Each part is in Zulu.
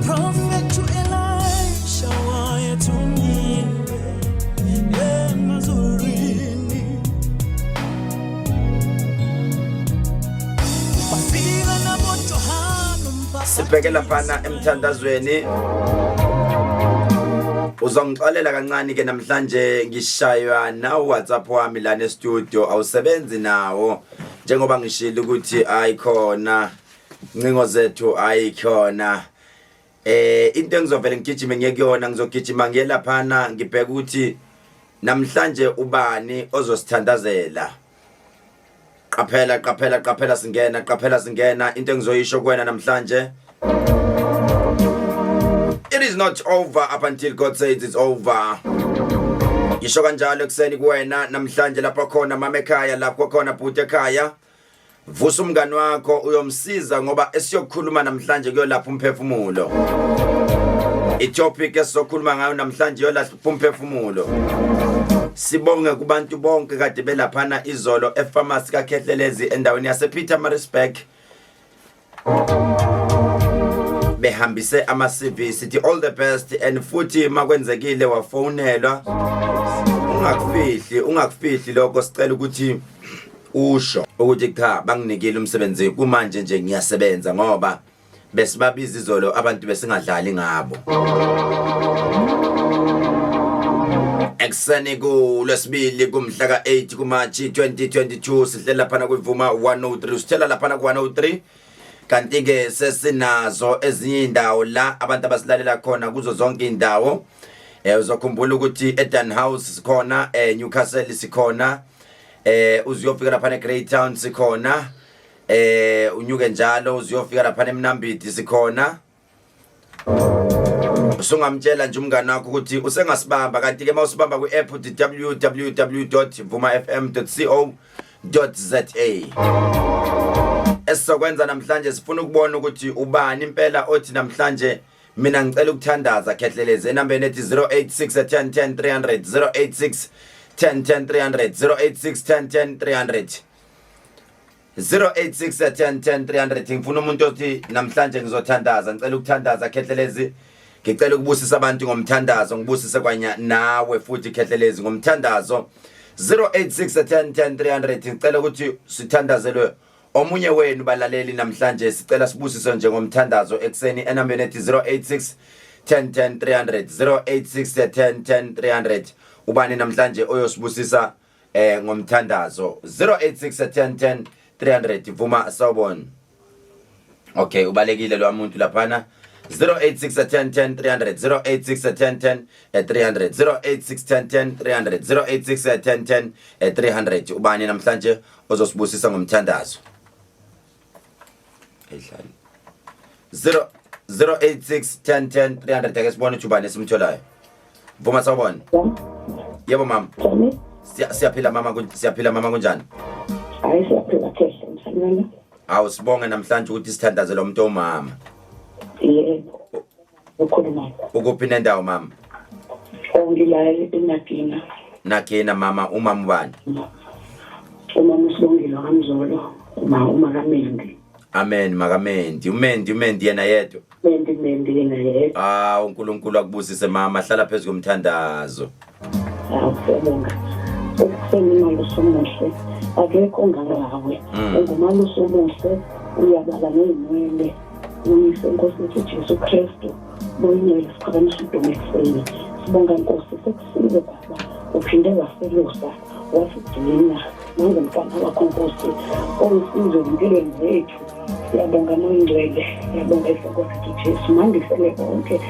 Prophet to Elisha wayethunywe emazurini bafika naboJohana sibhekela phana emthandazweni uzongixolela kancane ke namhlanje ngishaywa na WhatsApp wami la ne studio awusebenzi nawo njengoba ngishilo ukuthi ayikhona ncingo zethu ayikhona into engizovela ngigijime ngiyekuyona ngizogijima ngiyela phana ngibheka ukuthi namhlanje ubani ozosithandazela qaphela singena into engizoyisho kuwena namhlanje. It is not over up until God says it's over. Yisho kanjalo ekseni kuwena namhlanje lapha khona mama ekhaya lapho khona bhuti ekhaya vusa umngani wakho uyomsiza ngoba esiyokhuluma namhlanje kuyolapha umphefumulo. Itopic esizokhuluma ngayo namhlanje yolapha umphefumulo. Sibonge kubantu bonke kade belaphana izolo epharmacy kaKhehlelezi endaweni yase Pietermaritzburg behambise ama CV sithi all the best and futhi makwenzekile wafonelwa ungakufihli lokho sicela ukuthi usho ukuthi cha banginikile umsebenzi kumanje nje ngiyasebenza ngoba besibabiza izolo abantu besingadlali ngabo. Ekseni kulesibili kumhla ka8 kuMashi 2022 sihlela phana kuvuma 103 sithela lapha na ku 103 kanti ke sesinazo ezinye indawo la abantu abasilalela khona kuzo zonke indawo. Uzokhumbula ukuthi eDunhouse sikhona, Newcastle sikhona, uziyofika lapha eGreytown sikhona, unyuke njalo uziyofika lapha eMnambithi sikhona. Usungamtshela nje umngani wakho ukuthi usengasibamba kanti ke mawusibamba ku-app www.vumafm.co.za. Esizokwenza namhlanje sifuna ukubona ukuthi ubani impela othi namhlanje mina ngicela ukuthandaza Khehlelezi enambeni ethi 086 10 10 300 086 10 10 300 086 10 10 300 086 10 10 300. Ngifuna umuntu othi namhlanje ngizothandaza ngicela ukuthandaza Khehlelezi. Ngicela ukubusisa abantu ngomthandazo ngibusise kwanya nawe futhi Khehlelezi ngomthandazo 086 10 10 300. Ngicela ukuthi sithandazelwe omunye wenu balaleli namhlanje sicela sibusise nje ngomthandazo ekseni enambeni ethi 086 10 10 300 086 10 10 300. Ubani namhlanje oyosibusisa ngomthandazo 086 10 10 300. Vuma sawubona. Okay ubalekile lo muntu laphana 086 10 10 300 086 10 10 300 086 10 10 300 086 10 10 300. Ubani namhlanje ozosibusisa ngomthandazo 086 10 10 300. Ake sibone ukuthi ubani esimtholayo. Vuma sawubona. Yebo mama. Siyaphila mama kunjani? Hayi siyaphila kahle mthanyana. Awusibonge namhlanje ukuthi sithandazele umuntu omama. Yebo. Ukhuluma. Ukuphi nendawo mama? Ngilala eNakina. Nakina mama umama ubani? Umama uSibongile kaMzolo, uma kaMendi. Amen makamendi. Umendi yena yedwa. Mendi yena yedwa. uNkulunkulu akubusise mama hlala phezulu komthandazo. Siyabonga. Ukusemimalo somuhle. Akekho ongalawe. Ungumalo somuhle uyabala nezinwele. Uyise Nkosi yethu Jesu Kristu. Boyinele siphakamisha udumo ekuseni. Sibonga Nkosi sekusize baba. Uphinde waselusa wasigcina nangomntwana wakho Nkosi oyisizo empilweni zethu. Siyabonga noyingcwele. Siyabonga Nkosi yethu Jesu mandisele konke.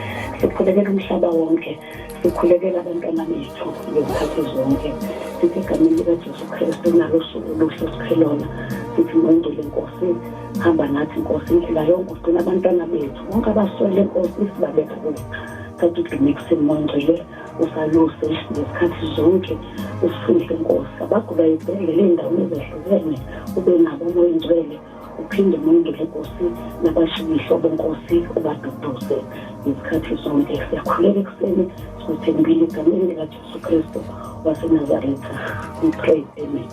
Sikhulekela umhlaba wonke. Sikhulekela abantwana bethu ngezikhathi zonke. Sithi egameni likaJesu Kristu nalo usuku luhle sikhelona. Sithi ngondile Nkosi hamba nathi Nkosi indlela yonke ugcina abantwana bethu bonke abaswele Nkosi sibabeka kuwe. Kanti udume ekuseni ngondile usaluse ngezikhathi zonke usifihle Nkosi abagula ibhele lendawo ezehlukene ube nabo moyingcwele uphinde ngondile Nkosi nabashibihlo bonkosi ubaduduze ngezikhathi zonke. Siyakhuleka ekuseni sikuthembile egameni likaJesu Kristu waseNazaretha. We pray amen.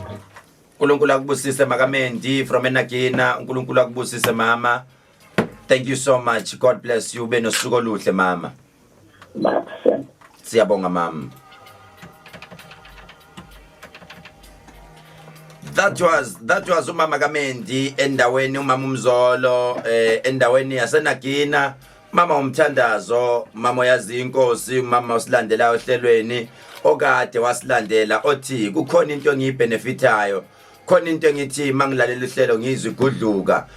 uNkulunkulu akubusise makamendi from eNakina. uNkulunkulu akubusise mama. Thank you so much. God bless you. Ube nosuku oluhle mama. Bye. Siyabonga mama. That was umama kaMendi endaweni umama uMzolo endaweni yaseNagina mama umthandazo mama yazi inkosi mama usilandela ohlelweni okade wasilandela othi kukhona into engiyibenefitayo khona into engithi mangilalela uhlelo ngizwe igudluka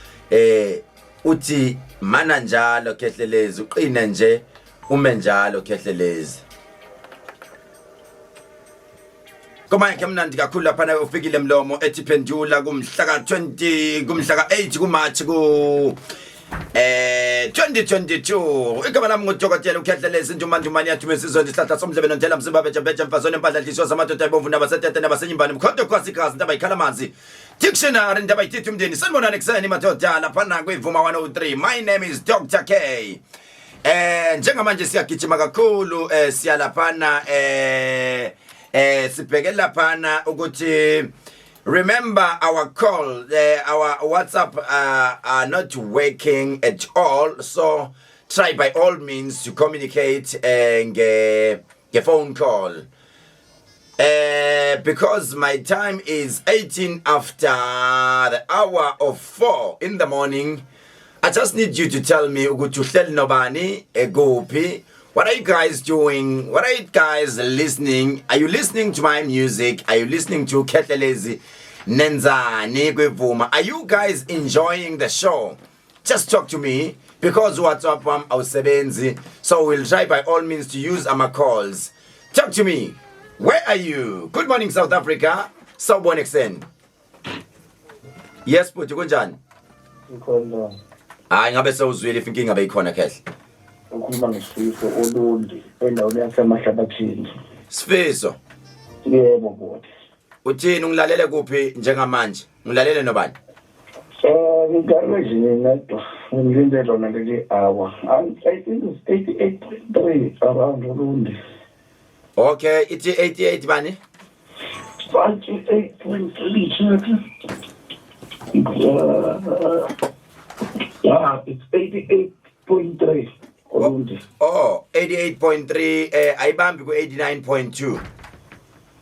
uthi mana njalo Khehlelezi uqine nje ume njalo Khehlelezi. Koma ke mnandi kakhulu lapha na ufikile Mlomo ethi pendula kumhla ka20 kumhla ka8 kuMarch ku 2022 igama lami ngudokotela uKhehlelezi Njumani yathumisa izonto isihlahla somdlebe nontela mzimba beja mfazone impahla hlisho zamadoda ayibomvu nabasetete nabasenyimbani mkhonto kwasikazi ndaba ikhala manzi dictionary ndaba ithithi umndeni sanibonani kuseni madoda lapha na kwivuma 103. My name is Dr. K. Njengamanje siyagijima kakhulu siyalaphana sibhekela laphana ukuthi remember our call our WhatsApp are not working at all, so try by all means to communicate nge phone call because my time is 18 after the hour of 4 in the morning. I just need you to tell me ukuthi uhleli nobani eguphi. What are you guys doing? What are you guys listening? Are you listening to my music? Are you listening to Khehlelezi Nenzani kwevuma? Are you guys enjoying the show? Just talk to me because WhatsApp awusebenzi, so we'll try by all means to use our calls. Talk to me. Where are you? Good morning South Africa. Sawubona ekseni. Yes buthi kunjani? Ngikhona. Hayi ngabe sewuzwile if inkinga beyikhona Khehle. Ukhuluma ngesifo olundi endaweni yasemahlabathini. Sifiso. Yebo bodi. Uthini ungilalele kuphi njengamanje? Ngilalele nobani? Ngigarage nedwa. Ngilinde lona leli hour. I think it's 88.3 around olundi. Okay, ithi 88 bani? 88.3. Yeah, it's 88.3. Oh, 88.3 ayibambi ku 89.2.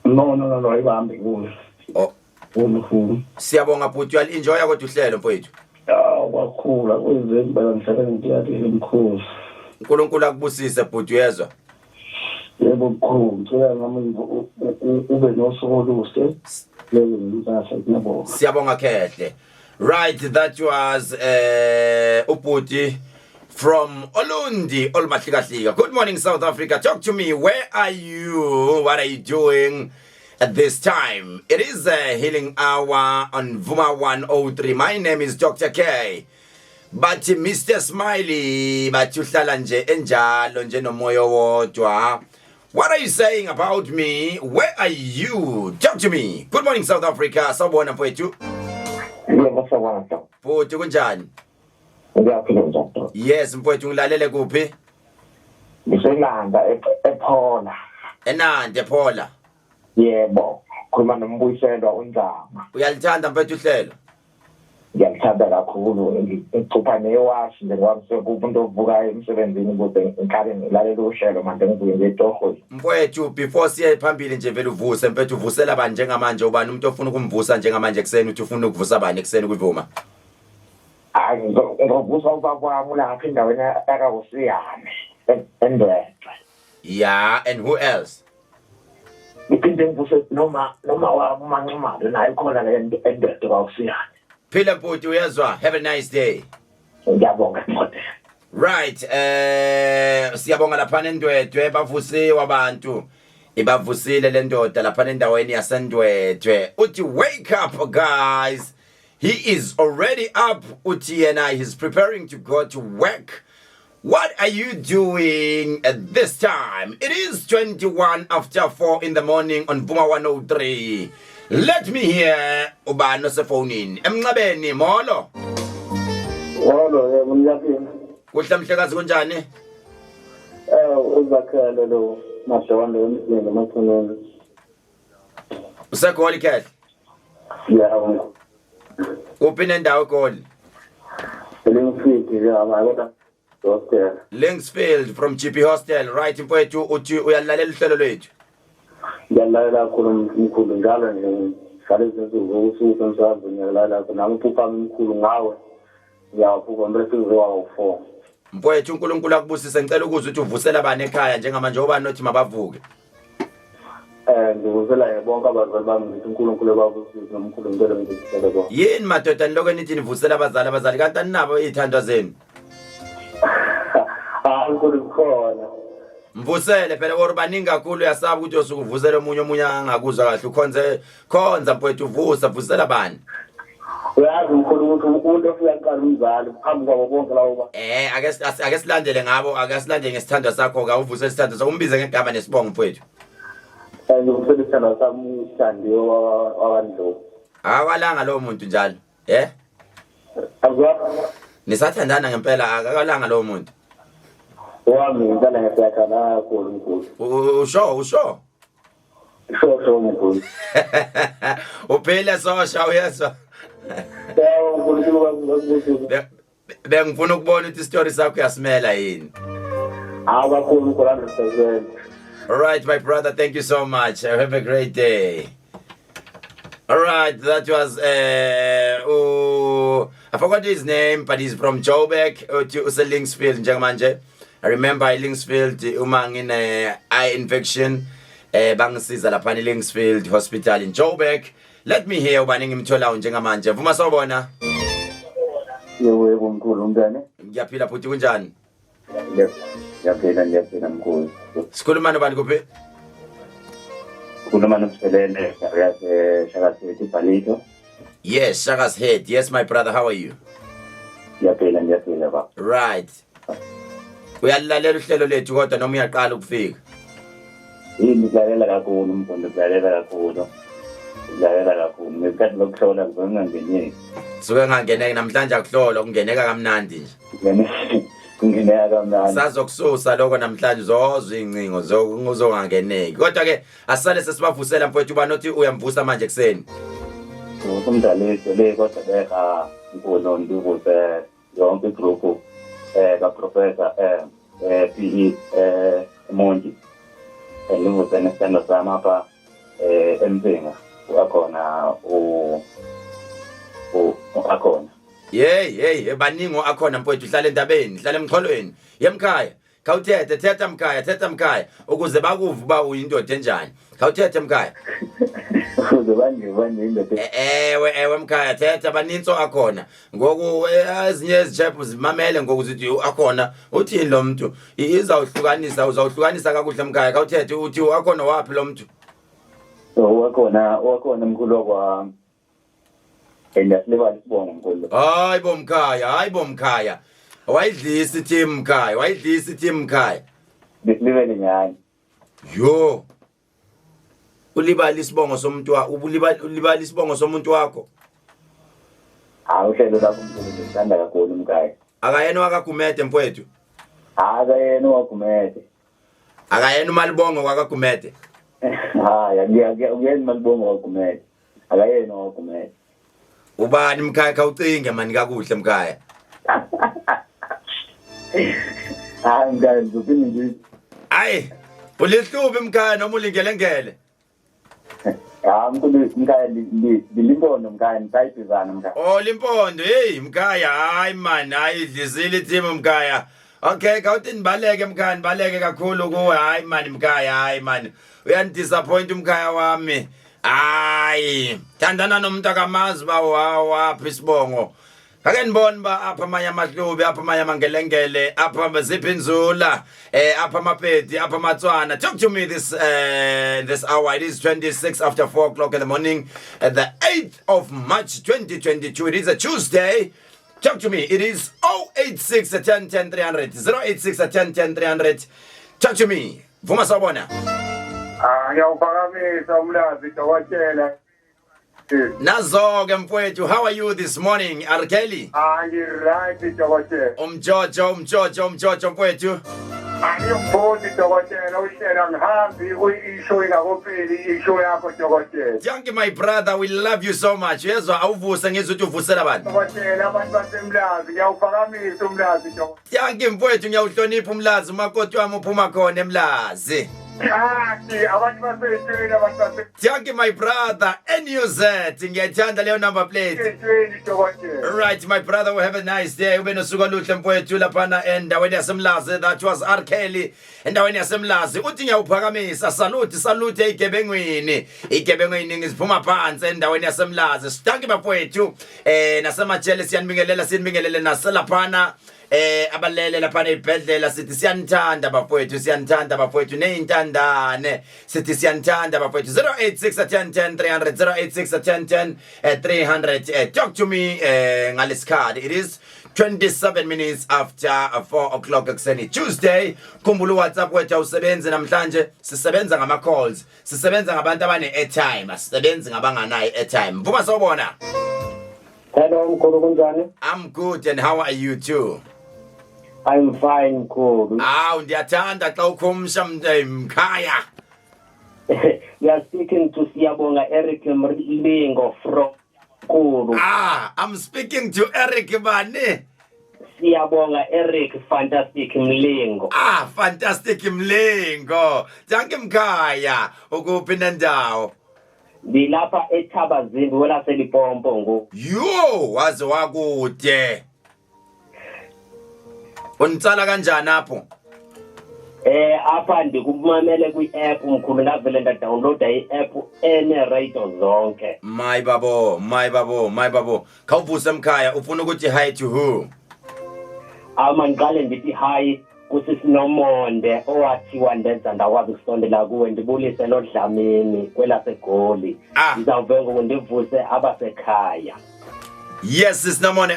No, ayibambi kuyo. Oh. Wonderful. Siyabonga bhuti enjoy kodwa uhlelo mfowethu. Wakhula kwenzeni bala ngisebenza ngiyadile mkhosi. uNkulunkulu akubusise bhuti uyezwa. Yebo mkhulu, ngicela nami ube nosuku oluhle. Leyo ngiyasho ngiyabonga. Siyabonga Khehle. Right, that was ubhuti from Olundi Olmahlikahlika. Good morning South Africa. Talk to me. Where are you? What are you doing at this time? It is a healing hour on Vuma 103. My name is Dr. K. But Mr. Smiley, but uhlala nje enjalo nje nomoya wodwa. What are you saying about me? Where are you? Talk to me. Good morning South Africa. Sawubona mfowethu. Yebo sawona. Bhuti kunjani? Ngiyaphila njalo. Yes mfowethu ngilalele kuphi? Ngiselanda ePhola. Enande ePhola. Yebo, khuluma nombuyiselo uNzama. Uyalithanda mfowethu uhlelo? Ngiyalithanda kakhulu, ngicupha newashi nje ngoba sekumuntu ovukayo emsebenzini ukuze ngiqale ngilalele uhlelo manje ngibuye ngetohwe. Mfowethu before siye phambili nje vele uvuse mfowethu uvusela bani njengamanje ubani umuntu ofuna ukumvusa njengamanje ekseni uthi ufuna ukuvusa bani ekseni kwivuma? Ngokuvusa ubakwami lapha endaweni akaWusiyane eNdwedwe. Yeah, and who else? Ngiphinde ngivuse noma wami uMancumalo naye khona le eNdwedwe kaWusiyane. Phila bhuti uyezwa. Have a nice day. Ngiyabonga mfowethu. Right, siyabonga lapha eNdwedwe bavusiwe abantu. Ibavusile le ndoda lapha endaweni yaseNdwedwe. Uthi wake up guys. He is already up. Uthi yena he's preparing to go to work. What are you doing at this time? It is 21 after 4 in the morning on Vuma 103. Let me hear ubani osefonini. Emnqabeni molo. Molo yebo ngiyaphila. Kuhle mhlekazi kunjani? Uzakhele lo madlawande wemizini emathuneni. Usekholi Khehle? Yebo. Uphi nendawo eGoli? Linksfield from GP Hostel. Right mfowethu uthi uyalalela uhlelo lwethu. Ngiyalalela kakhulu umkhulu njalo nje ngalezizwe usuku emsakazo ngiyalalela nami uphupha umkhulu ngawe ngiyaphupha bese uzowa u4 mfowethu uNkulunkulu akubusise ngicela ukuzwa ukuthi uvusela bani ekhaya njengamanje obani nothi mabavuke. Ngivusela bonke abazali bami ngithi uNkulunkulu babusise nomkhulu ngicela ngizisele bonke. Yini madoda niloko nithi nivusela abazali kanti aninabo izithandwa zenu. UNkulunkulu khona. Mvusele phela wori baningi kakhulu uyasaba ukuthi usukuvusela omunye angakuzwa kahle khonza mfowethu vusela bani. Uyazi umkhulu ukuthi umuntu ofika kuqala umzali phambi kwabo bonke lawo ake silandele ngabo ake silandele ngesithandwa sakho ka uvusela isithandwa sakho umbize ngegama nesibongo mfowethu. Ngivusela isithandwa sami uShandiwe wabantu. Akalanga lo muntu njalo Akuzwa nisathandana ngempela akalanga lo muntu. Wami ngicela ngiyathanda kakhulu umkhulu. Usho Sho umkhulu. Uphile sosha uyezwa. Bengifuna ukubona ukuthi story sakho yasimela yini. Kakhulu umkhulu 100%. All right, my brother, thank you so much. Have a great day. All right, that was I forgot his name, but he's from Joburg. Use Linksfield njengamanje. I remember Linksfield uma ngine eye infection bangisiza lapha Linksfield Hospital in Joburg. Let me hear ubani ngimthola njengamanje. Vuma sawubona. Yebo mkhulu umngani. Ngiyaphila futhi kunjani? Ngiyaphila mkhulu. Sikhuluma nobani kuphi? Kunoma noSelele Shaka's Head Palito. Yes, Shaka's Head. Yes, my brother, how are you? Ngiyaphila ba. Right. Uyalalela uhlelo lethu kodwa noma uyaqala ukufika. Ngilalela kakhulu mfundo, ngilalela kakhulu. Ngesikhathi lokuhlola ngingangeni. Suke ngangeneke namhlanje akuhlola kungeneka kamnandi nje. Kungeneka kamnandi. Sazokususa lokho namhlanje uzozwa incingo uzongangeneki. Kodwa ke asale sesibavusela mfowethu banothi uyamvusa manje kuseni. Umdalisi le kodwa beka inkolo ndikuze yonke igroup ka professor PE Monji. Ngivuze nesithandwa sami apha Empinga. Akhona akhona. Hey baningi akhona mfowethu uhlala endabeni hlala emxholweni yemkhaya thetha mkhaya ukuze bakuve ba uyindoda enjani khawuthethe mkhaya ukuze banje indoda ewe mkhaya thetha baninso akhona ngoku ezinye izichaphu zimamele ngokuzithi akhona uthini lo muntu uzawuhlukanisa kakuhle mkhaya khawuthethe uthi akhona wapi lo muntu. Wakhona mkhulu kwa endasilibala isibongo mkhulu. Hayibo mkhaya. Wayidlisa ithi mkhaya. Bisilibele nyani. Yo. Ulibala isibongo somuntu wakho. Uhlelo lakho mkhulu ngithanda kakhulu mkhaya. Akayena wakagumede mfowethu. Akayena wakagumede. Akayena umalibongo wakagumede. Uyena malibongo wakagumede. Akayena wakagumede. Ubani mkhaya khawucinge mani kakuhle mkhaya. Ngani zopini. Ayi, ulihlubi mkhaya noma ulingelengele. Mkhulu mkhaya lilimpondo mkhaya nisayibizana mkhaya. Limpondo mkhaya hayi man idlisile ithimu mkhaya. Okay, kawuthi nibaleke mkhaya nibaleke kakhulu kuwe hayi man mkhaya hayi man. Uyandisappoint umkhaya wami. Hayi, thandana nomuntu akamazi ba waphi isibongo. Ake nibone ba apha amanye amahlubi apha amanye amangelengele apha beziphinzula apha amapedi apha amatswana. Talk to me this hour. It is 26 after 4 o'clock in the morning at the 8th of March 2022. It is a Tuesday. Talk to me. It is 086 10 10 300 086 10 10 300. Talk to me. Vuma sawubona. Ngiyawuphakamisa umlazi Dokotela. Nazo-ke mfowethu, how are you this morning, Arkeli? Ngiright Dokotela. Umjojo mfowethu. Angiyokuboni dokotela uhlela ngihambi isho ingakopeli isho yakho dokotela. Thank you my brother, we love you so much. Yezwa awuvuse ngizwe ukuthi uvusela abantu. Dokotela abantu basemlazi ngiyawuphakamisa umlazi dokotela. Thank you mfowethu, ngiyawuhlonipha umlazi umakoti wami uphuma khona emlazi. Abantu baseyitshweni abantu base. Thank you my brother, NUZ ngiyayithanda leyo number plate. Right my brother, we have a nice day. Ube nosuku oluhle mfowethu laphana endaweni yasemlazi. That was R Kelly endaweni yasemlazi. Uthi ngiyawuphakamisa salute igebengwini ngiziphuma phansi endaweni yasemlazi. Sitanki bafowethu nasemajele siyanibingelela naselaphana abalele laphana ibhedlela sithi siyanithanda bafowethu neyintandane sithi siyanithanda bafowethu 086 10 300 086 10 300 talk to me ngalesikhathi. It is 27 minutes after 4 o'clock ekseni Tuesday. Khumbula WhatsApp wethu awusebenzi namhlanje, sisebenza ngama calls, sisebenza ngabantu abane airtime, asisebenzi ngabanganayo airtime. Mvuma sawubona. Hello mkhulu kunjani? I'm good, and how are you too? I'm fine mkhulu. Ndiyathanda xa ukhumsha mkhaya. We are speaking to Siyabonga Eric Mlingo from Kulu. I'm speaking to Eric Bane. Siyabonga Eric Fantastic Mlingo. Fantastic Mlingo. Thank you mkhaya. Ukuphi nendawo? Dilapha eThabazimbi wela selipompo ngo. Yo, waze wakude. Unitsala kanjani apho? Apha ndikumamele kwi-app mkhulu ngavele ndadownloada i-app ene radio zonke. My babo. Khawuvuse mkhaya ufuna ukuthi hi to who? Mangiqale ndithi hi kusisinomonde owathiwa ndenza ndakwazi ukusondela kuwe ndibulise lodlamini kwelaseGoli. Ngizawuve ngokundivuse abasekhaya. Yes, Sis Nomonde.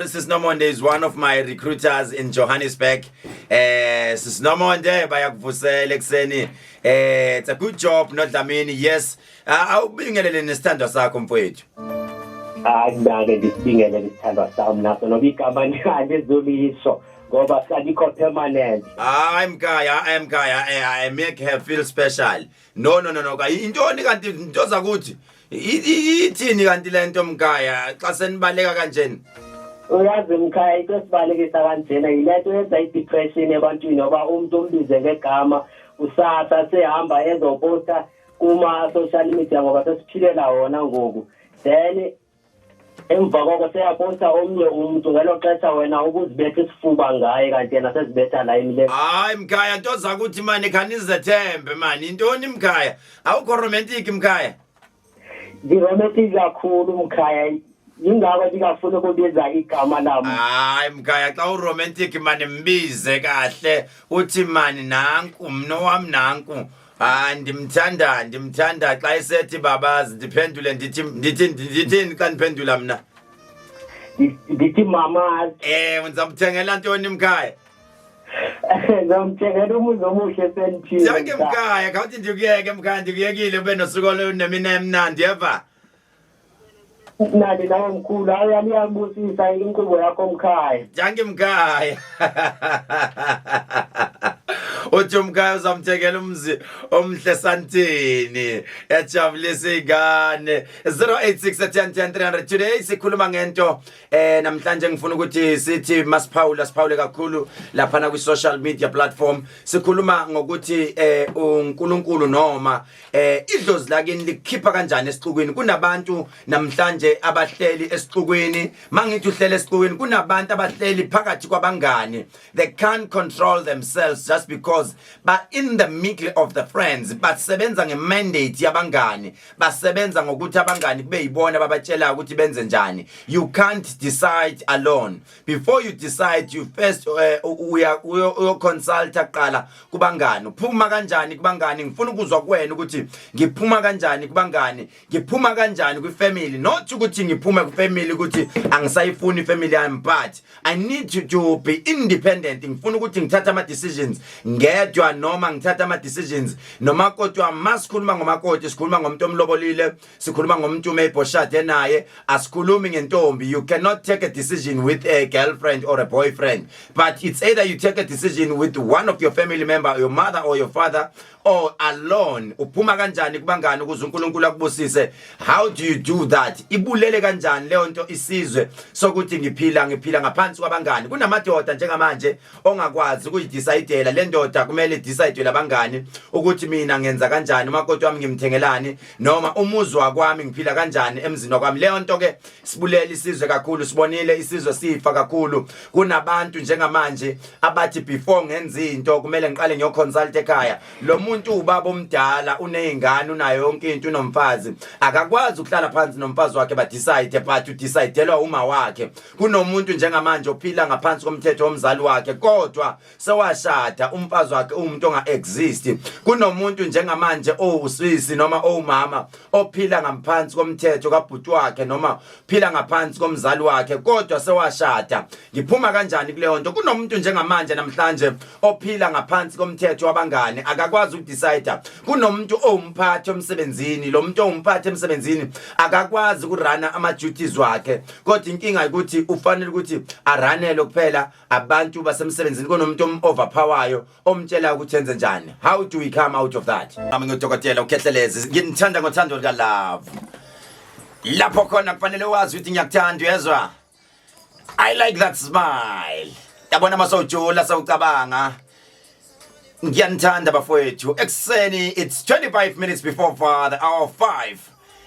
Sis Nomonde is one of my recruiters in Johannesburg. Sis Nomonde bayakuvusela ekseni. It's a good job, not Dlamini. Yes. Awubingelele nesithando sakho mfowethu. Ngake ndisibingelele isithando sami naso noba igama ngizolisho ngoba salikho permanent. I'm Kaya. I make her feel special. No. Intoni kanti into zakuthi? Ithini kanti lento mkhaya xa senibaleka kanjeni? Uyazi mkhaya into esibalekisa kanjena yilento yenza i-depression ebantwini ngoba umuntu ombize ngegama usasa sehamba ezoposta kuma-social media ngoba sesiphilela wona ngoku. Then emva koko seyaposta omnye umuntu ngelo xesha wena ukuzibetha isifuba ngaye kanti yena sezibetha la emile. Hayi mkhaya nto zakuthi mani khanizethembe mani. Intoni mkhaya? Awukho romantic mkhaya? Ngiromantic kakhulu mkhaya yingakho ndingafuni ukubiza igama lami. Hayi mkhaya xa uromantic mani mbize kahle uthi mani nanku mno wami nanku. Ndimthanda xa esethi babazi ndiphendule ndithini xa ndiphendula mna? Ndithi mamazi. Ngizamthengela ntoni mkhaya? Ngizamthengela umuzi omuhle sentini. Thank you mkhaya, khawuthi ndikuyeke mkhaya, ndikuyekile ube nosuku olunemina emnandi eva. Nandi nawe mkhulu ayaliyabusisa inkqubo yakho mkhaya. Thank you mkhaya. Uthi mkhaya uzamthengela umzi omhle santini ejabulisa igane. 086 10 300. Today sikhuluma ngento namhlanje ngifuna ukuthi sithi siphawule kakhulu laphana kwi social media platform. Sikhuluma ngokuthi uNkulunkulu noma idlozi lakini likhipha kanjani esixukwini. Kunabantu namhlanje abahleli esixukwini. Mangithi uhlele esixukwini kunabantu abahleli phakathi kwabangani. They can't control themselves just because but in the middle of the friends basebenza ngemandate yabangani, basebenza ngokuthi abangani kube yibona babatshela ukuthi benze njani. You can't decide alone. Before you decide, you first uyo consult aqala kubangani. Uphuma kanjani kubangani? Ngifuna ukuzwa kuwena ukuthi ngiphuma kanjani kubangani, ngiphuma kanjani kwifamily. Not ukuthi ngiphume kwifamily ukuthi angisayifuni ifamily yami, but I need to be independent. Ngifuna ukuthi ngithathe ama decisions ngedwa noma ngithatha ama decisions noma kodwa masikhuluma ngomakoti sikhuluma ngomuntu omlobolile sikhuluma ngomuntu maybe naye asikhulumi ngentombi. You cannot take a decision with a girlfriend or a boyfriend, but it's either you take a decision with one of your family member, your mother or your father, or alone. Uphuma kanjani kubangani ukuze uNkulunkulu akubusise? How do you do that? Ibulele kanjani leyo nto isizwe sokuthi ngiphila ngaphansi kwabangani? Kunamadoda njengamanje ongakwazi ukuyidecide le ndoda kumele decide labangani ukuthi mina ngenza kanjani umakoti wami ngimthengelani noma umuzwa kwami ngiphila kanjani emzini kwami. Leyo nto ke sibulele isizwe kakhulu, sibonile isizwe sifa kakhulu. Kunabantu njengamanje abathi before ngenza into kumele ngiqale ngiyoconsult ekhaya. Lo muntu ubaba omdala unezingane unayo yonke into unomfazi akakwazi ukuhlala phansi nomfazi wakhe ba decide, but udecidelwa uma wakhe. Kunomuntu njengamanje ophila ngaphansi komthetho womzali wakhe kodwa sewashada umfazi wakhe umuntu onga exist. Kunomuntu njengamanje usisi noma umama ophila ngaphansi komthetho kabhuti wakhe noma phila ngaphansi komzali wakhe kodwa sewashada. Ngiphuma kanjani kuleyo nto? Kunomuntu njengamanje namhlanje ophila ngaphansi komthetho wabangani akakwazi ukudecide. Kunomuntu omphathi emsebenzini, lo muntu omphathi emsebenzini akakwazi ukurana ama duties wakhe kodwa inkinga ukuthi ufanele ukuthi aranele kuphela abantu basemsebenzini. Kunomuntu overpoweryo omtshela ukuthi enze njani. How do we come out of that? Nami ngudokotela uKhehlelezi, ngithanda ngothando lika love. Lapho khona kufanele wazi ukuthi ngiyakuthanda uyezwa. I like that smile. Yabona masawujula sawucabanga. Ngiyanthanda bafowethu. Ekseni it's 25 minutes before the hour 5.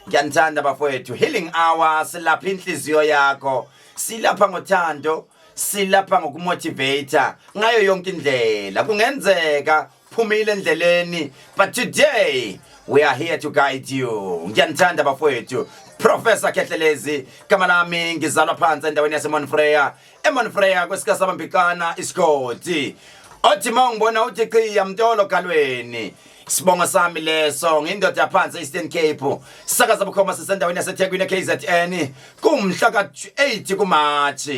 Ngiyanthanda bafowethu. Healing hour silapha inhliziyo yakho. Silapha ngothando, silapha ngokumotivate ngayo yonke indlela. Kungenzeka phumile endleleni, but today we are here to guide you. Ngiyanthanda bafowethu. Professor Khehlelezi kama nami ngizalwa phansi endaweni yaseMonfreya. eMonfreya kwesikhathi Mbikana isigodi. Othi mawungibona uthi qiya mtolo galweni. Sibonga sami leso ngindoda phansi eEastern Cape. Sakaza bukhoma sisendaweni yaseThekwini KZN. Kumhla ka8 kuMarch.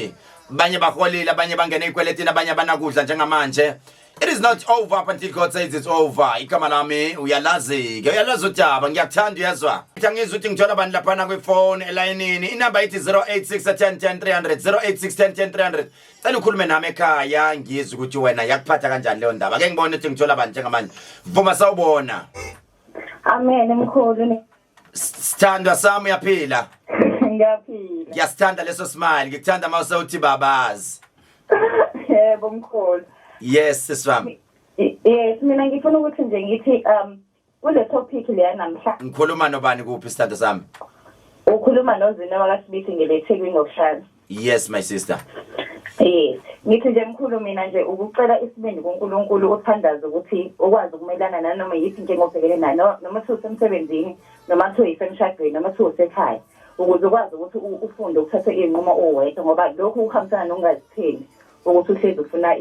Banye baholile, abanye bangena ekweletini, abanye abanakudla njengamanje. It is not over up until God says it's over. Igama lami uyalazi udaba ngiyakuthanda uyezwa. Ngizwe ukuthi ngithola abantu lapha kwi-phone elayinini. Inamba ithi 0861010300 0861010300. Cela ukhulume nami ekhaya ngizwe ukuthi wena yakuphatha kanjani leyo ndaba. Ake ngibone ukuthi ngithola abantu njengamanje. Vuma sawubona. Amen mkhulu. Sithandwa sami uyaphila. Ngiyaphila. Ngiyasithanda leso smile. Ngikuthanda mawusewuthi babazi. Yebo mkhulu. Yes, siswami. Yes, mina ngifuna ukuthi nje ngithi kule topic le namhlanje. Ngikhuluma nobani kuphi sithando sami? Ukhuluma noZina wakasibithi ngeleThekwini ngokuhlala. Yes, my sister. Yes. Ngithi nje mkhulu mina nje ukucela isibindi kuNkulunkulu uthandaza ukuthi ukwazi ukumelana nanoma yithi njengobhekele nayo noma usemsebenzini noma uyisemshadweni noma usekhaya ukuze ukwazi ukuthi ufunde ukuthatha izinqumo owedwa ngoba lokhu uhambisana nokungazithembi ukuthi uhlezi ufuna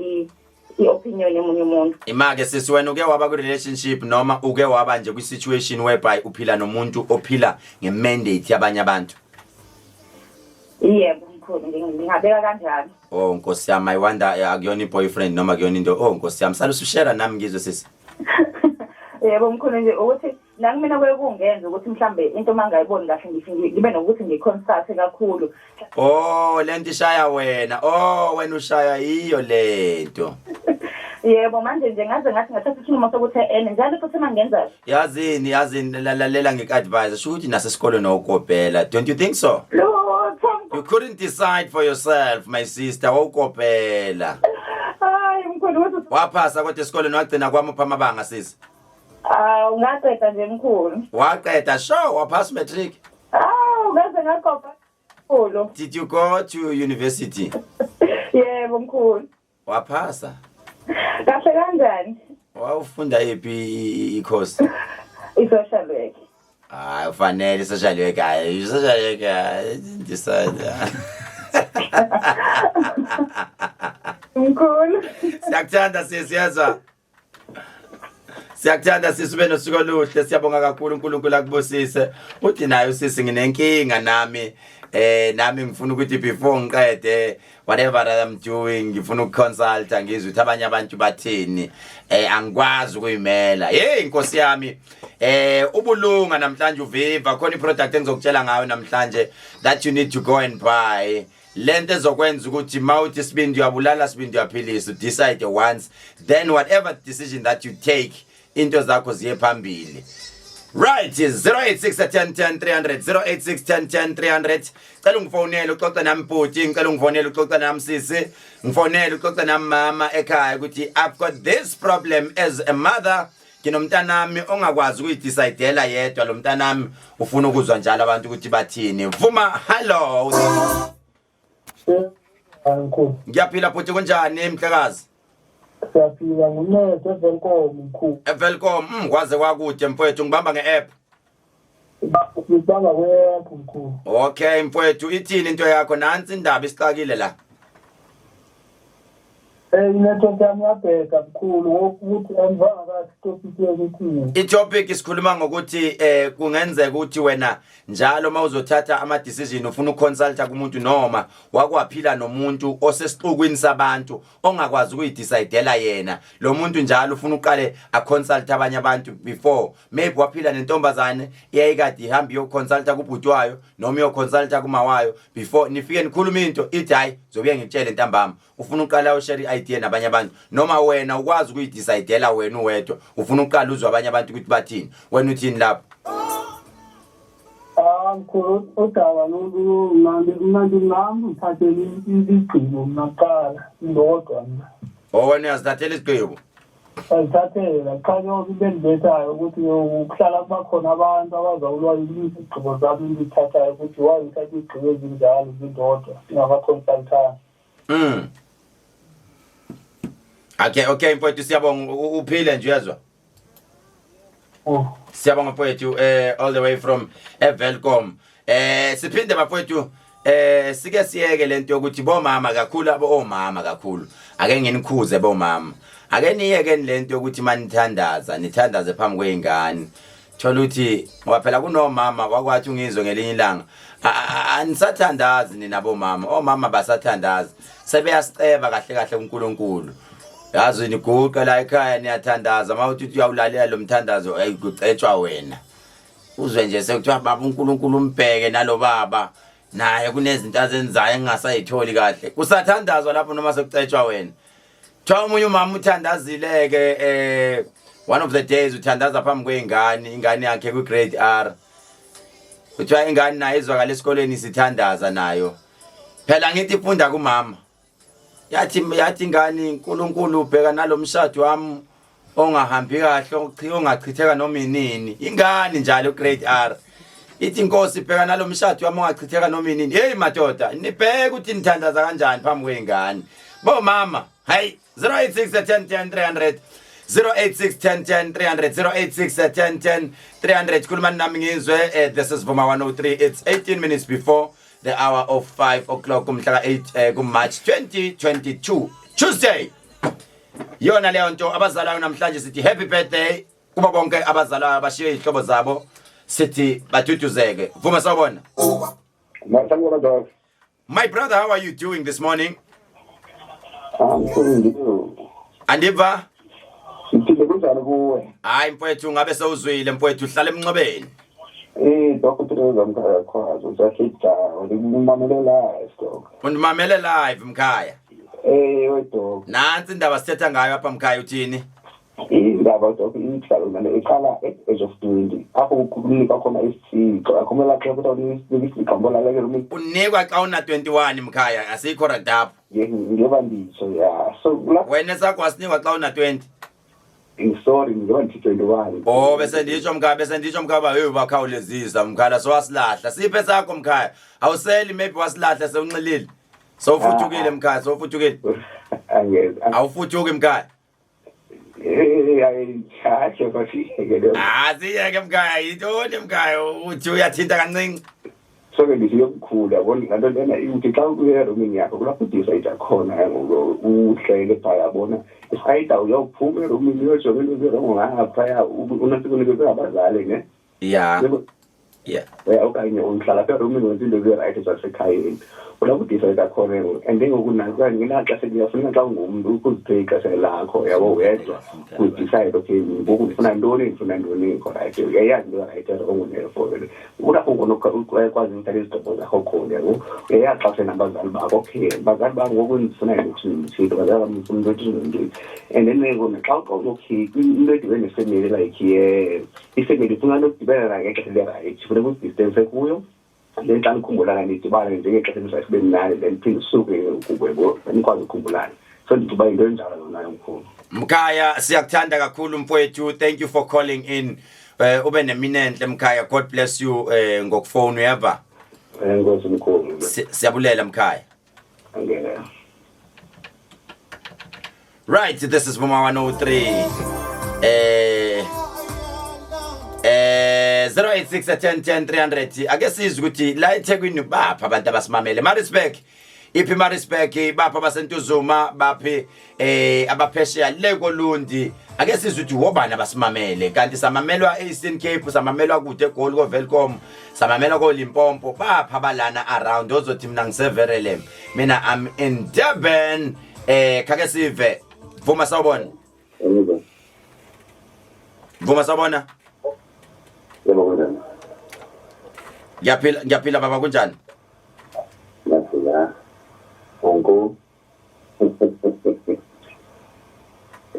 i-opinion yomunye umuntu. Imake sisi wena uke waba ku relationship noma uke waba nje kwi situation whereby uphila nomuntu ophila ngemandate yabanye abantu? Yebo mkhulu ngingabeka kanjalo. Oh Nkosi yami, I wonder akuyona boyfriend noma akuyona into. Oh Nkosi yami, sala ushare nami ngizwe sisi. Yebo mkhulu nje ukuthi nami mina kwekungenza ukuthi mhlambe into mangayiboni kahle ngibe nokuthi ngiconsult kakhulu. Oh lento ishaya wena. Oh wena ushaya iyo lento. Yebo manje nje ngaze ngathi ngathatha isinqumo sokuthi njalo futhi mangenza. Yazini lalela ngik-advise sho ukuthi nasesikole nokopela. Don't you think so? You couldn't decide for yourself, my sister. Wawukopela. Hayi mkhulu waphasa kodwa esikoleni wagcina kwamupha amabanga sisi. Ungaqeda nje mkhulu. Waqeda sure waphasa matric. Ngaze ngakopa mkhulu. Did you go to university? Yebo mkhulu. Waphasa? Kahle kanjani? Wawufunda ipi course? I-social work. Ufanele social work. Social work decide. Mkhulu. Siyakuthanda sisi yezwa. Siyakuthanda sisi ube nosuku oluhle siyabonga kakhulu uNkulunkulu akubusise. Uthi nayo sisi nginenkinga nami nami ngifuna ukuthi before ngiqede whatever I'm doing ngifuna ukuconsult ngizwe ukuthi abanye abantu bathini angikwazi ukuyimela. Hey inkosi yami ubulunga namhlanje uviva khona iproduct engizokutshela ngayo namhlanje that you need to go and buy. Lento ezokwenza ukuthi mawuthi sibindi uyabulala sibindi uyaphilisa decide once then whatever decision that you take into zakho ziye phambili. Right is 0861010 300 0861010 cela ungifonele uxoxe nami bhuti ngicela ungifonele uxoxe nami sisi ngifonele uxoxe nami mama ekhaya ukuthi I've got this problem as a mother nginomntanami ongakwazi ukuyidecidela yedwa lo mntanami ufuna ukuzwa njalo abantu ukuthi bathini. Vuma hello ngiyaphila bhuti kunjani mhlekazi? Siyaphila nguNeto evelcom mkhulu. Evelcom kwaze kwakude mfowethu ngibamba ngeapp. Ngibamba kwe-app mkhulu. Okay mfowethu ithini into yakho nansi indaba isixakile la? Inetwork yami yabheka mkhulu ukuthi angivanga kahle topic yokuthi. I-topic isikhuluma ngokuthi kungenzeka ukuthi wena njalo mawuzothatha ama decision ufuna ukuconsulta kumuntu noma wakwaphila nomuntu osesixukwini sabantu ongakwazi ukuyidecidela yena. Lo muntu njalo ufuna uqale aconsult abanye abantu before maybe waphila nentombazane iyayikade ihamba yoconsulta kubhutwayo noma yoconsulta kumawayo before nifike nikhuluma into ithi hayi zobuye ngitshele ntambama ufuna uqala ushare idea nabanye abantu noma wena ukwazi ukuyidecidela wena uwedwa ufuna uqala uzwe abanye abantu ukuthi bathini wena uthini lapho? Mkhulu udaba lolu manje ngami ngithathele izigqibo ngaqala ndodwa mina. Wena uyazithathela isigqibo? Ngithathela khanya ubendibethayo ukuthi ukuhlala kuba khona abantu abazawulwa izigqibo zami ngithathayo ukuthi wayithatha izigqibo ezinjalo zindodwa ngaba-consultant. Okay mfowethu siyabonga uphile nje uyezwa? Siyabonga mfowethu all the way from Evelcom. Siphinde bafowethu sike siyeke lento ukuthi bomama kakhulu omama kakhulu ake ngenikhuze bomama ake niyeke lento ukuthi nithandaze phambi kweingane thola ukuthi ngoba phela kunomama wakwathi ungizwe ngelinye ilanga anisathandazi nina bomama omama basathandazi sebeyasiceba kahle kuNkulunkulu yazi niguqa la ekhaya niyathandaza mawuthi uyawulalela lo mthandazo ayikucetshwa wena uzwe nje sekuthiwa baba uNkulunkulu umbheke nalo baba naye kunezinto azenzayo engasayitholi kahle kusathandazwa lapho noma sekucetshwa wena thola umunye umama uthandazileke one of the days uthandaza phambi kweingane ingane yakhe ku grade R kuthiwa ingane nayo izwakala esikoleni sithandaza nayo phela ngithi ifunda kumama yathi ingane uNkulunkulu ubheka nalomshado wami ongahambi kahle ongachitheka noma inini ingane njalo grade R ithi inkosi ibheka nalomshado wami ongachitheka noma inini hey madoda nibheke ukuthi nithandaza kanjani phambi kweingane bomama hey 0861010 300 0861010 300 0861010 300 khulumani nami ngizwe this is Vuma 103 it's 18 minutes before the hour of 5 o'clock kumhla ka8 kuMarch 2022 Tuesday yona leyo nto abazalayo namhlanje sithi happy birthday kuba bonke abazalayo abashiye izihlobo zabo sithi baduduzeke Vuma sawubona my brother how are you doing this morning? I'm good. Andiva Ngithile kunjani kuwe? hayi mfowethu ngabe sewuzwile mfowethu uhlala emnqobeni Dokotela zamkhaya kwazo usakhipha ngimamele live dog. undimamele live mkhaya Wedok. nansi indaba sithetha ngayo apha mkhaya uthini? Indaba dog ihlalo manje iqala age of 20 apho ukukhululeka khona isithixo akhomela ke ukuthi unikisigambola leke rumi unikwa xa una 21 mkhaya asikho radap ngiyoba ndiso ya so wena sakho asinikwa xa una 20 sorry ngiyoba 21 oh bese nditsho mkhaya hey bakhawulezisa mkhala so wasilahla siphe sakho mkhaya awuseli maybe wasilahla sewunxilile sowufuthukile mkhaya sowufuthukile angeza awufuthuki mkhaya ayitshatshe bafike siyeke mkhaya yintoni mkhaya uthi uyathinta kancinci so ke ndisiyokukhula yabona lanto lena ukuthi xa uye eromini yakho kulapho udecide khona uhlele phaya yabona isayida uyokuphuma eromini uyojonga into ezirongo ngaphaya unasikunike ngabazali ne yeah okanye uhlala apha eromini wenza into ezi-right zasekhayeni ulapho udecide khona and ngokunaka nginaxa sekuyafuna xa ungumntu ukuziphe ixesha lakho yabo wedwa udecide okay ngoku ndifuna ntoni correct uyayazi into right ongunefowele ulapho ukwazi ukuthatha izigqibo zakho khona yabo uyayazi xa usenabazali bakho okay bazali bam ngoku ndifuna into bazali bam ndifuna into ethile and then xa okay into edibene nefemeli like ifemeli ifuna nokudibana ngexesha le-right funeka udistance kuyo le xa nikhumbula kanidibane njengexesha nisasibe mnani then phinde usuke kukwebo nikwazi ukukhumbulana so ndithi uba into enjalo nayo mkhulu Mkhaya siyakuthanda kakhulu mfowethu thank you for calling in ube neminenhle Mkhaya God bless you ngokufone uyeva Nkosi mkhulu siyabulela Mkhaya ngeke right this is Mama 103 0861010 ake sizwe ukuthi la eThekwini bapha abantu abasimamele Marisburg iphi Marisburg bapha basentuzuma baphi abaphesheya leko Lundi ake sizwe ukuthi wobani abasimamele kanti samamelwa eEastern Cape samamelwa kude eGoli ko Welcome samamelwa ko Limpopo bapha balana around ozothi mina ngiseverelem mina I'm in Durban kake sive vuma sawubona vuma sawubona Ngiyaphila baba kunjani? Ngiyaphila. Onko.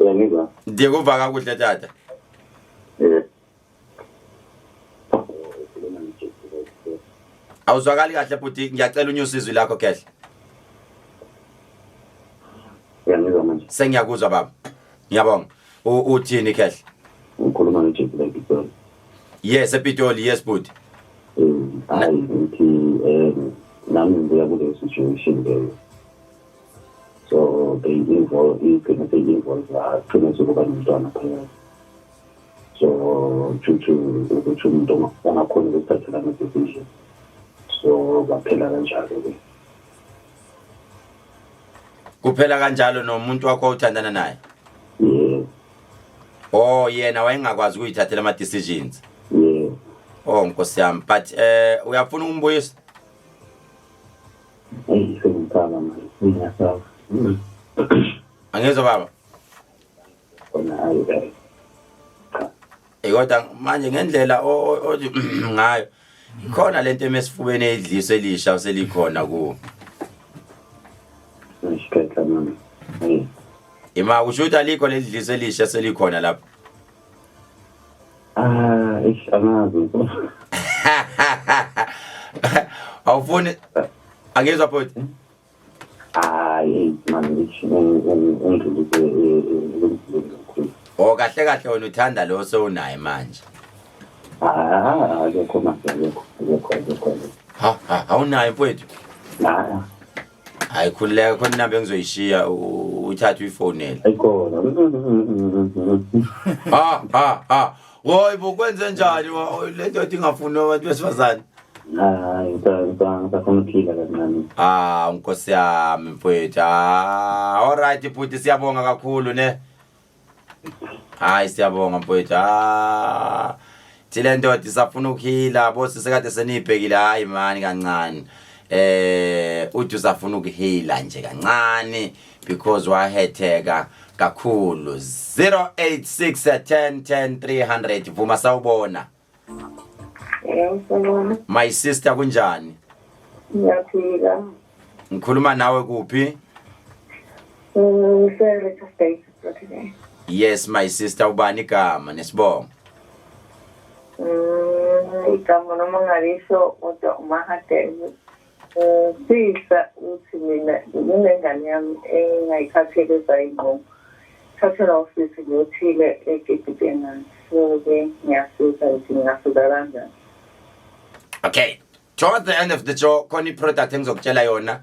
Yangizwa. Ndikuva kakuhle tata. Awuzwakali kahle futhi ngiyacela unyusizwe lakho Khehle. Yangizwa manje. Sengiyakuzwa baba. Ngiyabonga. Uthini Khehle? Ukhuluma noJesu. Yes, ePitoli, yes bud. Hayi ukuthi nami ngiya kule situation leyo. So they involve pregnancy ukuba nomntwana phela. So ukuthi umuntu angakhona ukuthatha ama decision. So baphela kanjalo ke. Kuphela kanjalo nomuntu wakho uthandana naye? Yeah. Oh yena wayengakwazi ukuyithathela ama decisions. Yeah. Oh Nkosi yami but uyafuna ukumbuyisa? Ngiyafuna manje. Angezwa baba? Kona hayi. Kodwa manje ngendlela othi ngayo ikhona lento emesifubeni edliso elisha uselikhona ku. Ngishikhetha mama. Ima kushuthi alikho ledliso elisha selikhona lapha. Angazi. Awufuni angezwa phothi? Hayi manje ungidlulise Oh kahle kahle wena uthanda lo sewunaye manje. Akekho manje akekho. Awunaye mfowethu? Hayi khuleka khona inamba engizoyishiya uthatha uyifonela. Ayikhona. Woy bokwenze njani lento ethi ngafuni abantu besifazane? Hayi ngifuna ukuphila kancane. Nkosi yami mfowethu. All right futhi siyabonga kakhulu ne. Hayi siyabonga mfowethu. Thile ndoda isafuna ukuhila bosi sekade senibhekile hayi mani kancane. Uthi usafuna ukuhila nje kancane because wahetheka kakhulu 0861010 vuma sawubona. Ngiyabona. My sister kunjani? Ngiyaphila. Ngikhuluma nawe kuphi? Service state today. Yes my sister ubani igama nesibongo? Igama noma ngalisho kodwa umahadebe. Sisa uthi mina ngingengane yami engayikhatheleza ingqondo. Thathela ofisi ngiyothile eGibhitena. So ke ngiyasuka ukuthi ngiyasuka kanjani. Okay. Toward the end of the show khona iproduct engizokutshela yona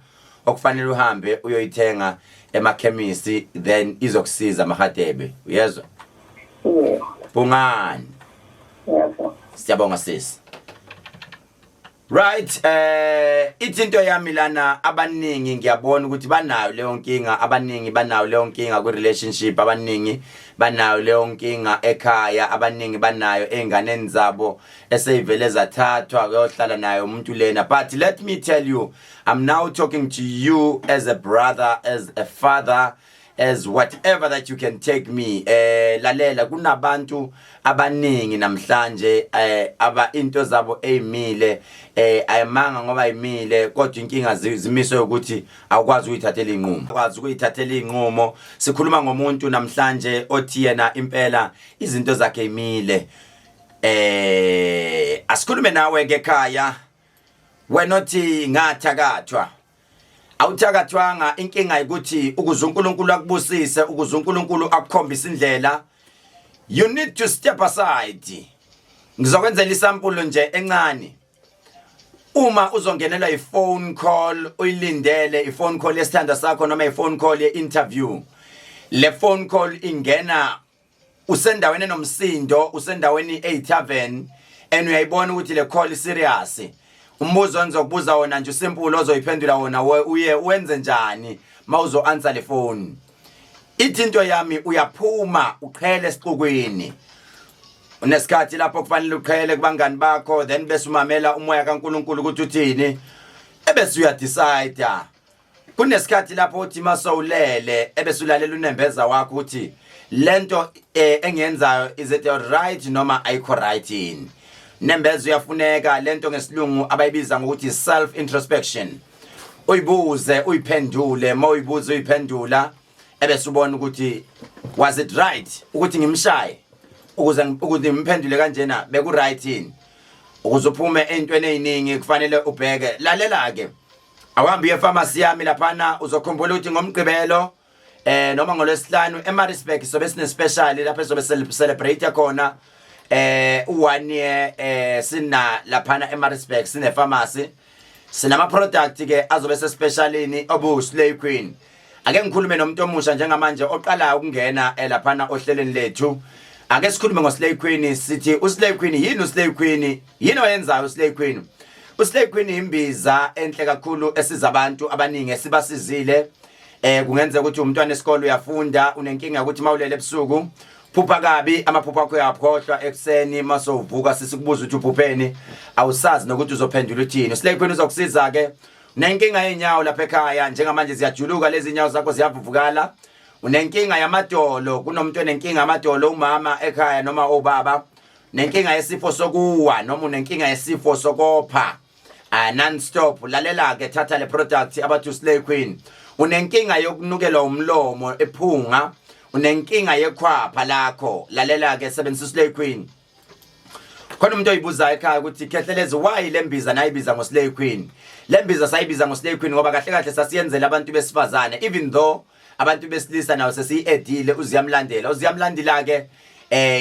okufanele uhambe uyoyithenga emakhemisi then izokusiza mahadebe. Uyezwa? Yeah. Bungani. Yebo. Siyabonga sis. Right, ithinto yami lana abaningi ngiyabona ukuthi banayo leyo nkinga, abaningi banayo leyo nkinga ku relationship, abaningi banayo leyo nkinga ekhaya, abaningi banayo enganeni zabo eseyivele zathathwa kuyohlala nayo umuntu lena. But let me tell you, I'm now talking to you as a brother, as a father, as whatever that you can take me. Lalela kunabantu abaningi namhlanje aba into zabo emile ayimanga ngoba imile kodwa inkinga zimiswe ukuthi awukwazi ukuyithathela inqumo. Awukwazi ukuyithathela inqumo. Sikhuluma ngomuntu namhlanje othi yena impela izinto zakhe imile. Asikhulume nawe ngekhaya. Wena othi ngathakathwa. Awuthakathwanga, inkinga ukuthi ukuze uNkulunkulu akubusise, ukuze uNkulunkulu akukhombise indlela, you need to step aside. Ngizokwenzela isample nje encane. Uma uzongenelwa iphone call, uyilindele iphone call yesithanda sakho noma iphone call ye-interview, le phone call ingena usendaweni enomsindo, usendaweni eyitavern, and uyayibona ukuthi le call serious. Umbuzo engizokubuza wona nje simple ozoyiphendula wona uye wenze njani mawuzo answer le phone. Ithinto yami uyaphuma uqhele esixukweni. Unesikhathi lapho kufanele uqhele kubangani bakho, then bese umamela umoya kaNkulunkulu ukuthi uthini, ebese uya decide. Kunesikhathi lapho uthi masowulele ebese ulalela unembeza wakho uthi lento engiyenzayo is it right noma ayikho right yini. Nembezo yafuneka lento ngesilungu abayibiza ngokuthi self introspection. Uyibuze uyiphendule, mawuyibuza uyiphendula ebese ubona ukuthi was it right ukuthi ngimshaye ukuze ngimphendule kanjena beku right yini. Ukuze uphume entweni eziningi kufanele ubheke. Lalela ke awuhambe epharmacy yami laphana uzokhumbula ukuthi ngomgqibelo noma ngolwesihlanu eMaritzburg sobe sine special lapho sobe celebrate khona 1 year sina laphana eMaritzburg sine pharmacy sinama product ke azobe se specialini obu Slay Queen. Ake ngikhulume nomuntu omusha njengamanje oqala ukungena laphana ohlelweni lethu. Ake sikhulume ngoSlay Queen sithi uSlay Queen yini uSlay Queen? Yini oyenzayo uSlay Queen? uSlay Queen imbiza enhle kakhulu esiza abantu abaningi esibasizile. Kungenza ukuthi umntwana esikole uyafunda unenkinga ukuthi mawulele ebusuku phupha kabi amaphupha akho uyaphohlwa ekseni masovuka sisikubuza ukuthi uphupheni awusazi nokuthi uzophendula uthini. Slay Queen uzokusiza ke unenkinga yenyawo lapha ekhaya njengamanje ziyajuluka lezi inyawo zakho ziyavuvukala. Unenkinga yamadolo, kunomuntu onenkinga yamadolo umama ekhaya noma obaba. Nenkinga yesifo sokuwa noma unenkinga yesifo sokopha non stop. Lalela ke thatha le product abathu Slay Queen. Unenkinga yokunukelwa umlomo ephunga, unenkinga yekhwapha lakho, lalela ke sebenzisa Slay Queen. Khona umuntu oyibuza ekhaya ukuthi Khehlelezi why lembiza nayibiza ngoSlay Queen? Lembiza sayibiza ngoSlay Queen ngoba kahle kahle sasiyenzela abantu besifazane, even though abantu besilisa nawo sesiedile uziyamlandela. Uziyamlandela ke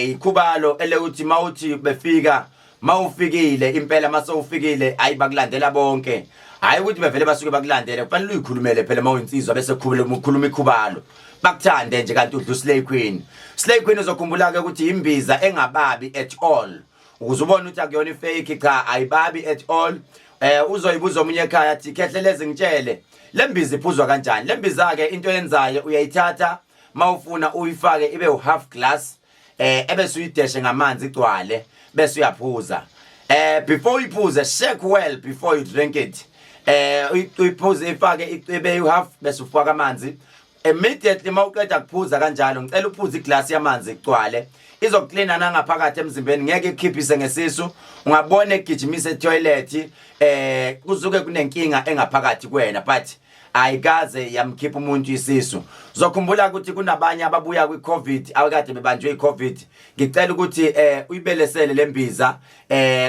ikhubalo ele uthi mawuthi befika mawufikile impela masowufikile ayibakulandela bonke. Hayi ukuthi bevele basuke bakulandele kufanele uyikhulumele phela mawinsizwa bese ukhuluma ikhubalo bakuthande nje kanti udlu Slay Queen. Slay Queen uzokhumbula ke ukuthi imbiza engababi at all. Ukuze ubone ukuthi akuyona ifake cha ayibabi at all. Uzoyibuza omunye ekhaya athi Khehlelezi ngitshele lembiza iphuzwa kanjani. Lembiza ke into yenzayo uyayithatha mawufuna uyifake ibe half glass ebese uyideshe ngamanzi igcwale bese uyaphuza. Before uyiphuze shake well before you drink it. Uyiphuze ifake ibe half bese ufaka amanzi. Immediately mawuqeda kuphuza kanjalo ngicela uphuze iglass yamanzi igcwale izokucleana nangaphakathi emzimbeni ngeke ikhiphise ngesisu ungabona egijimise etoilet kuzuke kunenkinga engaphakathi kwena but ayikaze yamkhipha umuntu isisu. Uzokhumbula ukuthi kunabanye ababuya kwiCovid awekade bebanjwe iCovid. Ngicela ukuthi uyibelesele lembiza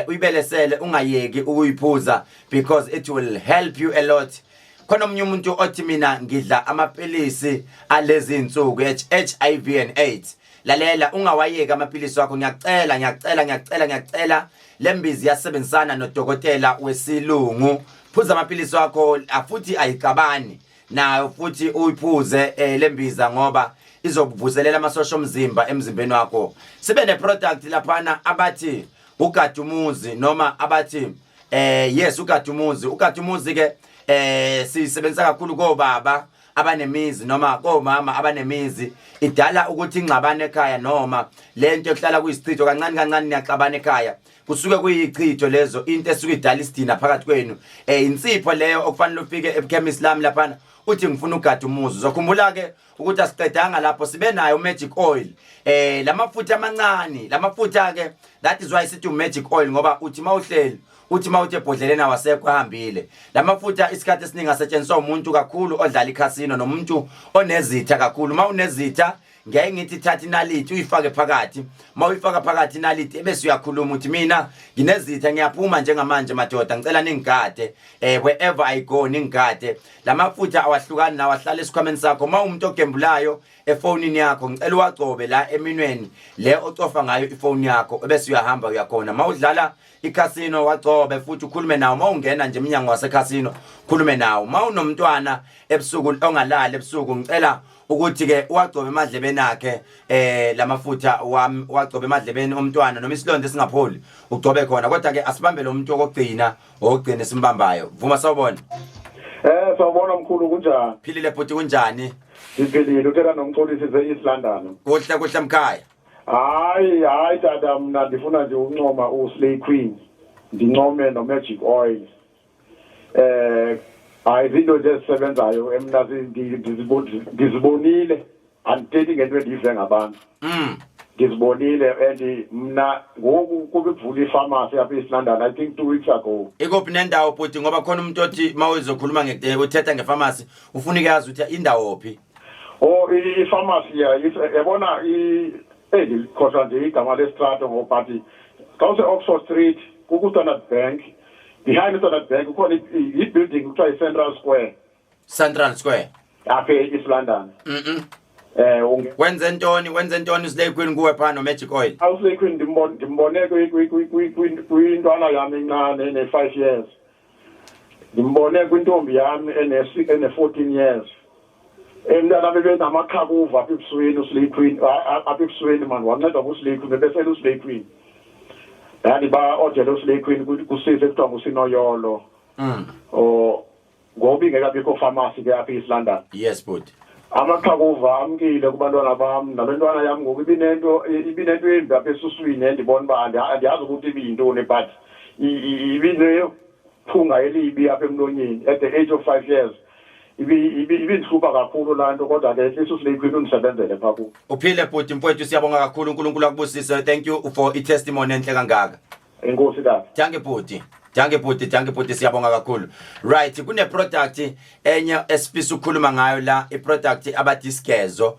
uyibelesele ungayeki ukuyiphuza because it will help you a lot. Khona omunye umuntu othi mina ngidla amapilisi alezi insuku HIV and AIDS. Lalela ungawayeka amapilisi wakho ngiyacela lembizi yasebenzisana nodokotela wesilungu. Phuza amapilisi wakho afuthi ayikabani nayo futhi uyiphuze lembiza ngoba izokuvuselela amasosha omzimba emzimbeni wakho. Sibe ne product laphana abathi ugadumuzi noma abathi yes ugadumuzi ke sisebenzisa kakhulu kobaba abanemizi noma komama abanemizi idala ukuthi ingxabane ekhaya noma lento ehlala kuyisichitho kancane niyaxabana ekhaya kusuke kuyichitho lezo into esuke idala isidina phakathi kwenu insipho leyo okufanele ufike ekhemisi lami lapha uthi ngifuna ugadumuzi uzokhumbula ke ukuthi asiqedanga lapho sibe nayo magic oil lamafutha amancane lamafutha ke that is why sithi magic oil ngoba uthi mawuhleli uthi mawuthe ebhodleleni awasekho ahambile lamafutha isikhathi esiningi asetshenziswa umuntu kakhulu odlala iCasino nomuntu onezitha kakhulu mawunezitha ngeke ngithi thatha inalithi uyifake phakathi mawuyifaka phakathi inalithi ebese uyakhuluma uthi mina nginezitha ngiyaphuma njengamanje madoda ngicela ningigade wherever I go ningigade lamafutha awahlukani nawahlala esikhwameni sakho mawumuntu ogembulayo efonini yakho ngicela uwagcobe la eminweni le ocofa ngayo ifoni yakho ebese uyahamba uyakhona mawudlala iCasino wagcobe futhi ukhulume nawo mawungena nje eminyango waseCasino khulume nawo mawunomntwana ebusuku ongalali ebusuku ngicela ukuthi ke uwagcobe emadlebeni akhe lamafutha wagcobe emadlebeni omntwana noma isilonde singapholi ugcobe khona kodwa ke asibambe lo muntu okugcina simbambayo vuma sawubona sawubona mkhulu kunjani philile bhuti kunjani siphilile uthela nomxolisi ze-East London kuhle mkhaya hayi dada mina ndifuna nje uncoma uSlay Queen ndincome no-magic oil izinto nje ezisebenzayo emna ngizibonile andithethi ngento endiyive ngabantu ngizibonile and mna ngoku kubivula ifamasi apha e-East London I think 2 weeks ago ikuphi nendawo bhuti ngoba khona umuntu othi mawuzokhuluma uthetha ngefamasi ufuna uyazi ukuthi indawo phi ifamasi yabona khosa nje igama lestrato ngophathi kawuse Oxford Street kuku-Standard Bank behind Standard Bank ukhona i-building kuthiwa i-Central Square apha e-East London wenze ntoni uSlay Queen kuwe phana no-magic oil uSlay Queen ndimbone kwintwana yami encane ene-5 years ndimbone kwintombi yami ene-14 years emntana bebenamaqhakuva apha ebusweni uSlay Queen apha ebusweni mani wancedwa nguSlay Queen bebesele uSlay Queen yani ba-ojele uSlay Queen kusise ekuthiwa ngusinoyolo ngoba ingekabikho famasi ke apha e-East London yes bhuti amaqhakuva amkile kubantwana bam nabantwana yami ngoku ibinento embi apha esuswini endibona uba andiyazi ukuthi ibiyintoni but ibinephunga elibi apha emlonyeni at the age of 5 years ibindihlupha kakhulu laa nto kodwa ke uSlay Queen undisebenzele phaa kuwo uphile bhuti mfowethu siyabonga kakhulu uNkulunkulu akubusise thank you for i-testimony enhle kangaka enkosi tata thank you bhuti siyabonga kakhulu right kune-product enye esifisa ukukhuluma ngayo la i-product abathi isigezo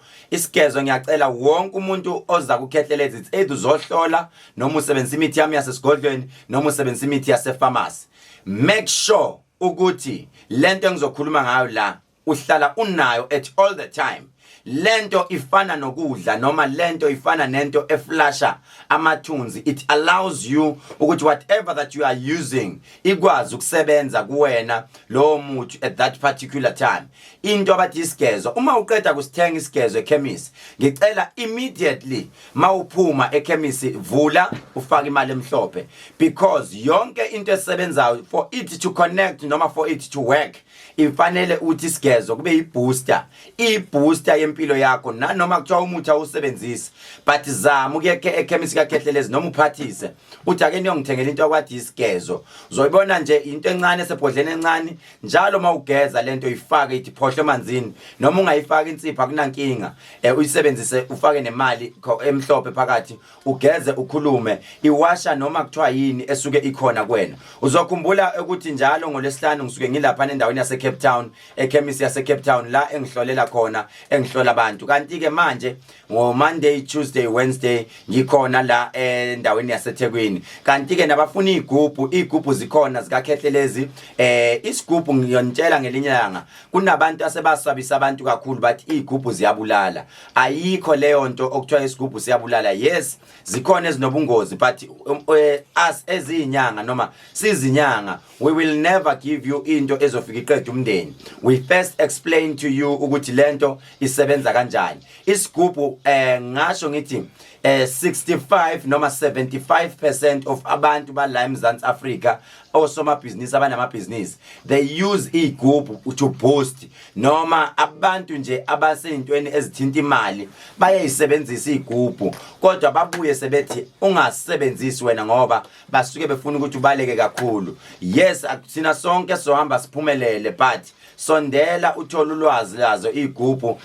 ngiyacela wonke umuntu oza kuKhehlelezi it's either uzohlola noma usebenzisa imithi yami yasesigodlweni noma usebenzisa imithi yasefamasi make sure ukuthi lento engizokhuluma ngayo la uhlala unayo at all the time lento ifana nokudla noma lento ifana nento eflasha amathunzi it allows you ukuthi whatever that you are using ikwazi ukusebenza kuwena lo muthi at that particular time into abathi isigezo uma uqeda kusithenga isigezo ekhemisi ngicela immediately mawuphuma ekhemisi vula ufaka imali emhlophe because yonke into esebenzayo for it to connect noma for it to work ifanele uthi isigezo kube ibooster yempilo yakho nanoma kuthiwa umuthi awusebenzisi but zama ukuyeke ekhemisi kaKhehlelezi noma uphathise uthi ake niyongithengela into akwathi isigezo uzoyibona nje into encane esebhodleni encane njalo mawugeza lento ifake ithi phohle emanzini noma ungayifaki insipho akunankinga uyisebenzise ufake nemali emhlophe phakathi ugeze ukhulume iwasha noma kuthiwa yini esuke ikhona kuwena uzokhumbula ukuthi njalo ngolesihlanu ngisuke ngilapha endaweni yase-Cape Town ekhemisi yase-Cape Town la engihlolela khona engihlola abantu kanti ke manje ngo-Monday, Tuesday, Wednesday ngikhona la endaweni yaseThekwini kanti ke nabafuna igubhu zikhona zikaKhehlelezi isigubhu ngiyonitshela ngelinye ilanga kunabantu asebasabisa abantu kakhulu bathi igubhu ziyabulala ayikho leyo nto okuthiwa isigubhu siyabulala yes zikhona ezinobungozi but as ezinyanga noma sizinyanga we will never give you into ezofika iqedwe umndeni we first explain to you ukuthi lento isebenza kanjani. Isigubhu ngasho ngithi 65 noma 75% of abantu bala eMzansi Africa osomabhizinisi abanamabhizinisi they use igubhu to boost noma abantu nje abaseyintweni ezithinta imali bayayisebenzisa igubhu kodwa babuye sebethi ungasebenzisi wena ngoba basuke befuna ukuthi ubaleke kakhulu. Yes, akuthina sonke sohamba siphumelele but sondela uthola ulwazi lazo igubhu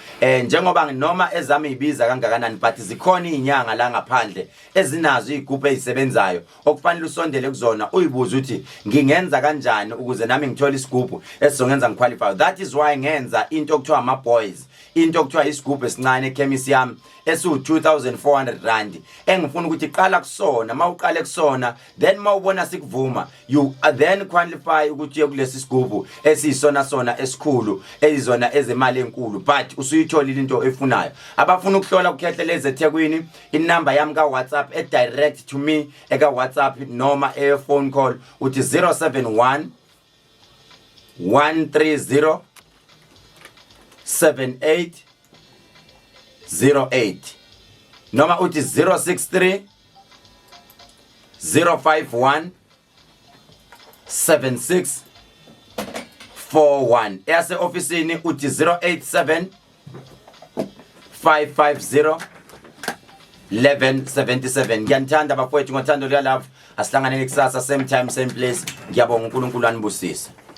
njengoba noma ezami ibiza kangakanani but zikhona izinyanga la ngaphandle ezinazo igubhu ezisebenzayo okufanele usondele kuzona uyibuza uthi ngingenza kanjani ukuze nami ngithole isigubhu esizongenza ngiqualify. That is why ngenza into okuthiwa ama boys, into okuthiwa isigubhu esincane ekhemisi yami esu 2400 rand engifuna ukuthi qala kusona mawuqale kusona then mawubona sikuvuma you then qualify ukuthi kulesi sigubhu esisona sona esikhulu ezizona ezemali enkulu but usuyitholile into efunayo. Abafuna ukuhlola kuKhehlelezi eThekwini inamba yami ka WhatsApp direct to me eka WhatsApp noma phone call uthi 071 130 7808 noma uthi 063 051 7641 ese ofisini uthi 087 550 1177. Ngiyanthanda bafowethu ngothando lwalapha, asihlanganele kusasa same time same place. Ngiyabonga uNkulunkulu anibusise.